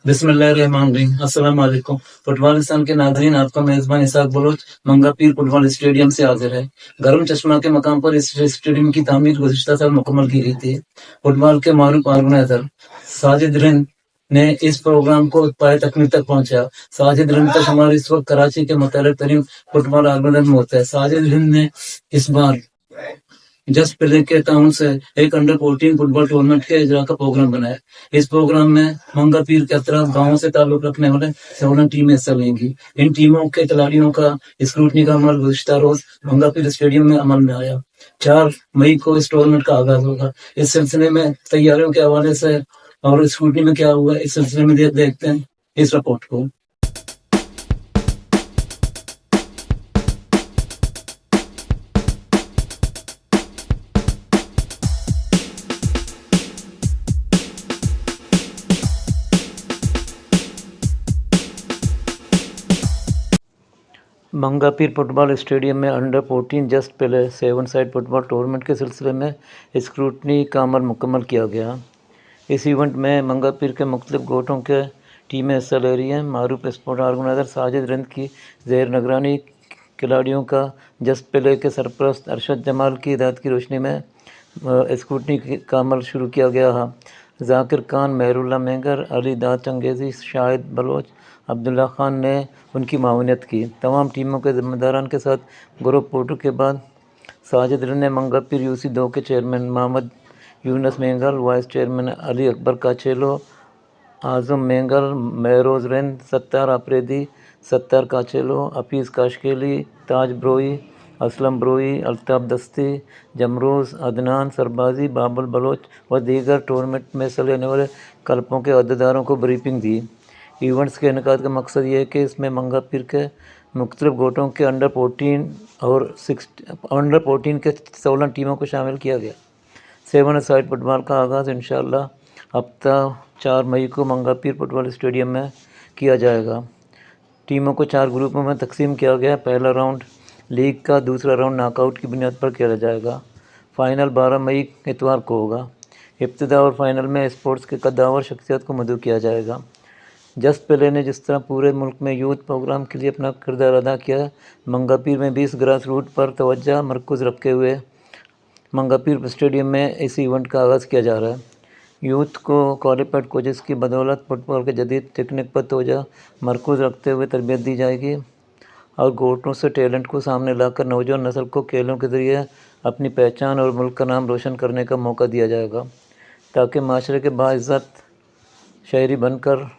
बिस्मिल्लाहिर्रहमानिर्रहीम। अस्सलाम वालेकुम। फुटबॉलिस्तान के नाज़रीन, आपका मेज़बान इसहाक बलोच मंगा पीर फुटबॉल स्टेडियम से हाज़िर है। गरम चश्मा के मकाम पर इस स्टेडियम की तामीर गुज़िश्ता साल मुकम्मल की गई थी। फुटबॉल के मारूफ ऑर्गेनाइज़र साजिद रिंद ने इस प्रोग्राम को पाए तकमील तक पहुंचाया। साजिद रिंद का शुमार इस वक्त कराची के मुतअल्लिक़ तरीन फुटबॉल ऑर्गेनाइज़र में होता है। साजिद रिंद ने इस बार जस्ट प्ले के ताउन से एक अंडर 14 फुटबॉल टूर्नामेंट के इजरा का प्रोग्राम बनाया। इस प्रोग्राम में मंगा पीर के अतराफ गाँव से ताल्लुक रखने वाले 17 टीमें हिस्सा लेंगी। इन टीमों के खिलाड़ियों का स्क्रूटनी का अमल गुज़िश्ता रोज मंगा पीर स्टेडियम में अमल में आया। 4 मई को इस टूर्नामेंट का आगाज होगा। इस सिलसिले में तैयारियों के हवाले से और स्क्रूटनी में क्या हुआ, इस सिलसिले में देखते हैं इस रिपोर्ट को। मंगा पीर फुटबॉल स्टेडियम में under 14 just play 7 side football tournament के सिलसिले में स्क्रूटनी का अमल मुकम्मल किया गया। इस इवेंट में मंगा पीर के मुख्तलिफ गोटों के टीमें हिस्सा ले रही हैं। मारूफ स्पोर्ट ऑर्गेनाइज़र साजिद रिंद की ज़ेर निगरानी खिलाड़ियों का जस्ट प्ले के सरपरस्त अरशद जमाल की हिदायत की रोशनी में स्क्रूटनी का अमल शुरू किया गया है। जाकिर खान, मेहरुल्लाह मेंगर, अली दाद चंगेज़ी, शाहिद बलोच, अब्दुल्ला खान ने उनकी मावनियत की। तमाम टीमों के ज़िम्मेदारान के साथ ग्रुप फोटो के बाद साजिद रिंद ने मंगा पीर यूसी 2 के chairman Mohammad Younis Mengal, vice chairman Ali Akbar Kachelo, Azam Mengal, Mehroz Rind, Sattar Afridi, Sattar Kachelo, Hafeez Kashkeli, Taj Brohi, Aslam Brohi, Altaf Dasti, Jamroz, Adnan सरबाजी, बाबुल बलोच व दीगर टूर्नामेंट में हिस्सा लेने वाले क्लबों के अहदेदारों को ब्रीफिंग दी। इवेंट्स के इनेकाद का मकसद ये है कि इसमें मंगा पीर के मुख्तलिफ गोटों के अंडर 14 के 16 टीमों को शामिल किया गया। 7 साइड फुटबॉल का आगाज़ इंशाअल्लाह हफ्ता 4 मई को मंगा पीर फुटबॉल स्टेडियम में किया जाएगा। टीमों को 4 ग्रुपों में तकसीम किया गया। पहला राउंड लीग का, दूसरा राउंड नॉकआउट की बुनियाद पर किया जाएगा। फ़ाइनल 12 मई इतवार को होगा। इब्तिदा और फाइनल में स्पोर्ट्स के कद्दावर शख्सियत को मदऊ किया जाएगा। जस्ट प्ले ने जिस तरह पूरे मुल्क में यूथ प्रोग्राम के लिए अपना किरदार अदा किया, मंगा पीर में 20 ग्रास रूट पर तवज्जो मरकूज़ रखते हुए मंगा पीर स्टेडियम में इस इवेंट का आगाज़ किया जा रहा है। यूथ को क्वालिफाइड कोचेस की बदौलत फुटबॉल के जदीद टेक्निक पर तवज्जो मरकूज़ रखते हुए तरबियत दी जाएगी और गोटों से टैलेंट को सामने लाकर नौजवान नस्ल को खेलों के ज़रिए अपनी पहचान और मुल्क का नाम रोशन करने का मौका दिया जाएगा, ताकि माशरे के बाइज़्ज़त शहरी बनकर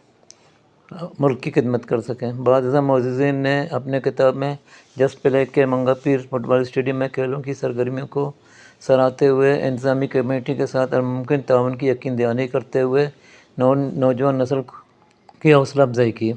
मुल्क की खिदमत कर सकें। बाज़ मोअज़्ज़िज़ीन ने अपने किताब में जस्ट प्ले के मंगा पीर फुटबॉल स्टेडियम में खेलों की सरगर्मियों को सराहते हुए इंतज़ामी कमेटी के साथ मुमकिन ताउन की यकीन दहानी करते हुए नौजवान नस्ल की हौसला अफजाई की।